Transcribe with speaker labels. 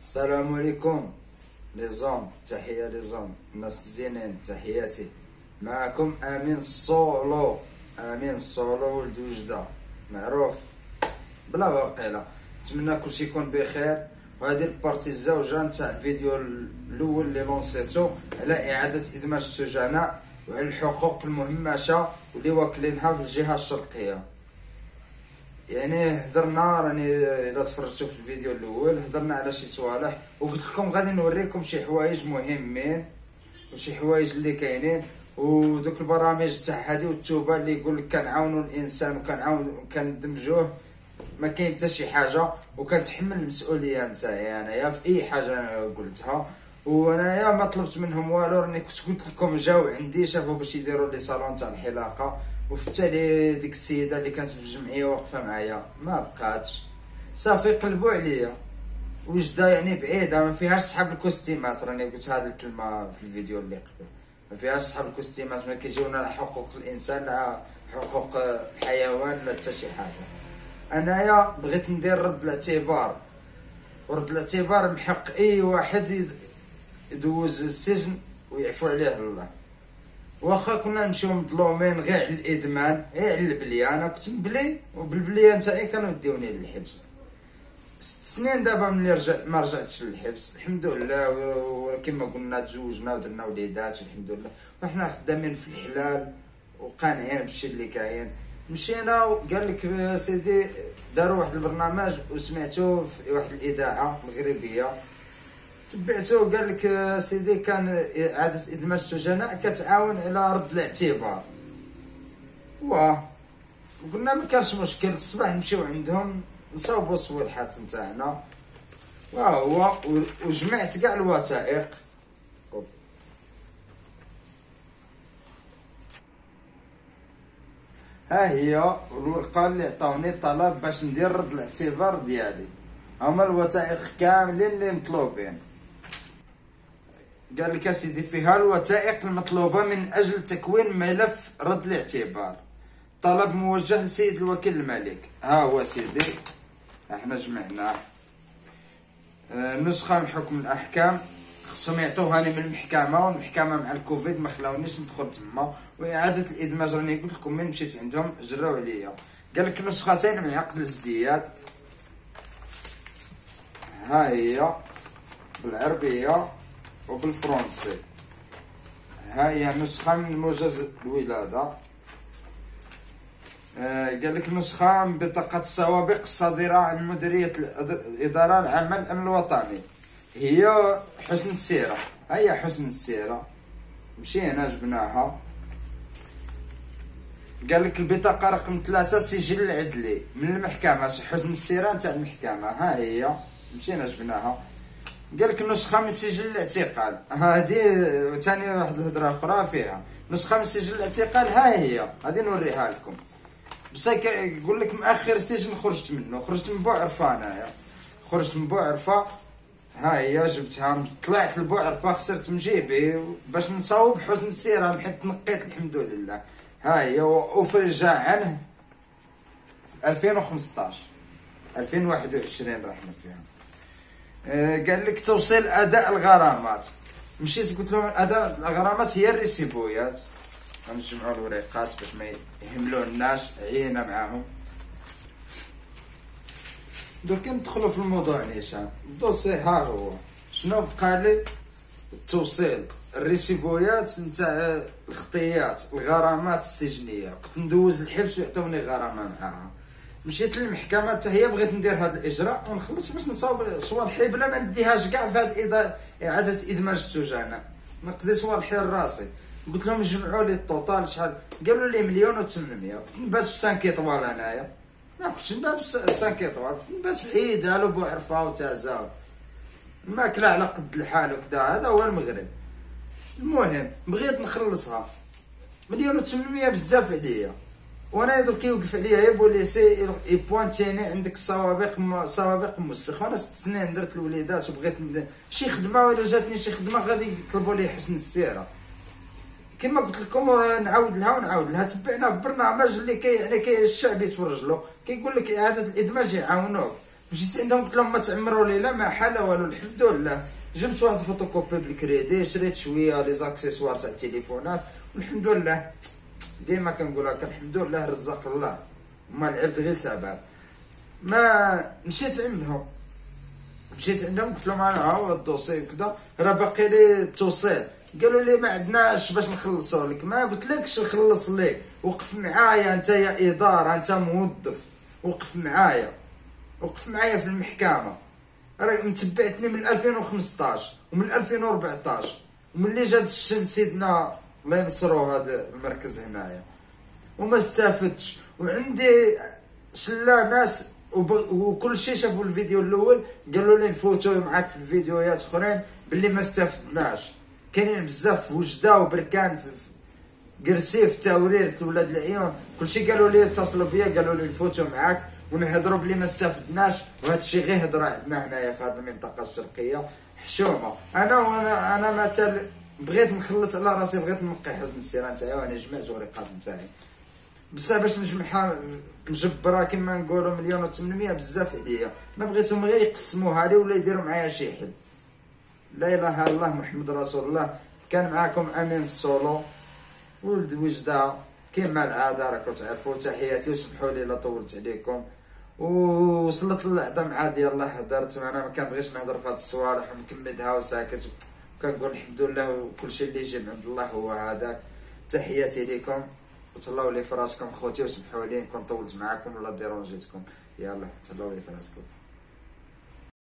Speaker 1: السلام عليكم لي زوم، تحية لي زوم، الناس الزينين، تحياتي. معكم امين الصولو، امين الصولو ولد وجدة معروف بلا واقيلا. نتمنى كلشي يكون بخير. وهذه البارتي الزوجة نتاع الفيديو الاول اللي لونسيتو على اعادة ادماج السجناء وعلى الحقوق المهمشة واللي واكلينها في الجهة الشرقية. يعني هضرنا، راني الا تفرجتوا في الفيديو الاول هضرنا على شي صوالح، وقلت لكم غادي نوريكم شي حوايج مهمين وشي حوايج اللي كاينين، ودوك البرامج تاع هادي والتوبه اللي يقول لك كنعاونوا الانسان وكندمجوه، ما كاين حتى شي حاجه، وكنتحمل المسؤوليه نتاعي انايا في اي حاجه قلتها. وانايا ما طلبت منهم والو، راني كنت قلت لكم جاو عندي شافوا باش يديروا لي صالون تاع الحلاقه، وفي التالي ديك السيده اللي كانت في الجمعيه واقفه معايا ما بقاتش صافي، قلبوا عليا. وجده يعني بعيده، ما فيهاش صحاب الكوستيمات، راني قلت هذه الكلمه في الفيديو اللي قبل، ما فيهاش صحاب الكوستيمات، ما كيجيونا لا حقوق الانسان لا حقوق الحيوان لا حتى شي حاجه. انايا بغيت ندير رد الاعتبار، ورد الاعتبار محق اي واحد يدوز السجن ويعفو عليه الله. واخا كنا نمشيو مظلومين غير على الادمان، غير على البليه، انا كنت مبلي وبالبليه نتاعي كانوا يديوني للحبس 6 سنين. دابا ملي ما رجعتش للحبس الحمد لله، وكما قلنا تزوجنا ودرنا وليدات الحمد لله، وحنا خدامين في الحلال وقانعين بالشي اللي كاين. مشينا وقال لك سيدي داروا واحد البرنامج وسمعتو في واحد الاذاعه مغربيه، تبعتو قال لك سيدي كان اعاده ادماج السجناء كتعاون على رد الاعتبار. قلنا ما كانش مشكل، الصباح نمشيو عندهم نصاوبوا الصوالحات نتاعنا. وهو وجمعت كاع الوثائق. ها هي الورقه اللي عطاوني طلب باش ندير رد الاعتبار ديالي، هما الوثائق كاملين اللي مطلوبين. قال لك اسيدي فيها الوثائق المطلوبه من اجل تكوين ملف رد الاعتبار، طلب موجه لسيد الوكيل الملك. ها هو سيدي، احنا جمعناه. نسخه من حكم الاحكام، خصهم يعطوها لي من المحكمه، والمحكمه مع الكوفيد ما خلاونيش ندخل تما. واعاده الادماج راني قلت لكم من مشيت عندهم جراو عليا. قال لك نسختين من عقد الازدياد، ها هي بالعربيه وبالفرنسي. ها هي نسخه من موجز الولاده. قال لك نسخه من بطاقه السوابق الصادره عن مديريه الاداره العامه للامن الوطني، هي حسن السيره. هيا حسن السيره، مشينا جبناها. قال لك البطاقه رقم 3 سجل العدلي من المحكمه، حسن السيره نتاع المحكمه. ها هي مشينا جبناها. قال لك نسخه من سجل الاعتقال، هذه ثاني واحد الهضره اخرى فيها نسخه من سجل الاعتقال. ها هي هذه نوريها لكم، بصح يقول لك مؤخر السجن خرجت منه، خرجت من بوعرفه. انايا خرجت من بوعرفه، ها هي جبتها، طلعت لبوعرفه خسرت من جيبي باش نصاوب حسن السيره، حيت تنقيت الحمد لله. ها هي وفرج عنه في 2015 2021 رحنا فيها. قال لك توصيل اداء الغرامات، مشيت قلت لهم اداء الغرامات هي الريسيبويات، غنجمعوا الوريقات باش ما يهملوناش، عينا معاهم. دوك ندخلوا في الموضوع نيشان. الدوسي ها هو شنو بقى لي، التوصيل، الريسيبويات نتاع الخطيات، الغرامات السجنيه، كنت ندوز الحبس ويعطوني غرامه معاها. مشيت للمحكمه حتى هي بغيت ندير هذا الاجراء ونخلص باش نصاوب صوالحي بلا ما نديهاش كاع في هذه اعاده ادماج السجناء، نقضي صوالحي لراسي. قلت لهم جمعوا لي الطوطال شحال، قالوا لي 1,800,000. كنت نبات في 5 اطوال انايا، ما كنتش نبات في 5 اطوال، كنت نبات في حيدها وبوعرفه وتعزا، الماكله على قد الحال وكذا. هذا هو المغرب. المهم بغيت نخلصها 1,800,000 بزاف عليا، وانا درك كيوقف عليا يا بوليسي يبوانتيني عندك سوابق مسخ. وانا 6 سنين درت الوليدات وبغيت شي خدمه، ولا جاتني شي خدمه غادي يطلبوا لي حسن السيره. كما قلت لكم نعاود لها تبعنا في برنامج اللي يعني الشعب يتفرج له، كيقول لك اعاده الادماج يعاونوك. مشيت عندهم قلت لهم ما تعمروا لي لا ما حاله والو، الحمد لله جبت واحد الفوتوكوبي بالكريدي، شريت شويه لي زاكسيسوار تاع التليفونات، والحمد لله ديما كنقول هكا الحمد لله رزق الله، ما العبد غير سبب. ما مشيت عندهم قلت لهم انا ها هو الدوسي وكذا، راه باقي لي التوصيل. قالوا لي ما عندناش باش نخلصوا لك. ما قلت لكش نخلص لك، وقف معايا انت يا اداره، انت موظف، وقف معايا في المحكمه. راه متبعتني من 2015 ومن 2014 وملي جات الشن سيدنا الله ينصرو هذا المركز هنايا وما استفدتش. وعندي شلا ناس وكل شيء شافوا الفيديو الاول قالوا لي نفوتوا معاك في الفيديوهات اخرين باللي ما استفدناش. كاينين بزاف في وجده وبركان في قرسيف تاورير ولاد العيون كلشي قالوا لي اتصلوا بيا قالوا لي نفوتوا معاك ونهضروا بلي ما استفدناش. وهذا الشيء غير هضره عندنا هنايا في هذه المنطقه الشرقيه حشومه. انا مثلا بغيت نخلص على راسي، بغيت نقي حزن السيره نتاعي وانا جمعت ورقات نتاعي بصح باش نجمعها مجبره كما نقولوا 1,800,000 بزاف عليا. انا بغيتهم غير يقسموها لي ولا يديروا معايا شي حل. لا اله الا الله محمد رسول الله. كان معاكم امين السولو ولد وجده كما العاده راكم تعرفوا. تحياتي وسمحوا لي لا طولت عليكم. ووصلت للعظم عادي يلاه هدرت. انا ما كنبغيش نهضر في هاد الصوالح ومكمدها وساكت، وكنقول الحمد لله وكل شيء اللي يجي من عند الله هو هذاك. تحياتي ليكم وتهلاو لي فراسكم خوتي، وسمحوا لي نكون طولت معاكم ولا ديرونجيتكم. يلا تهلاو لي فراسكم.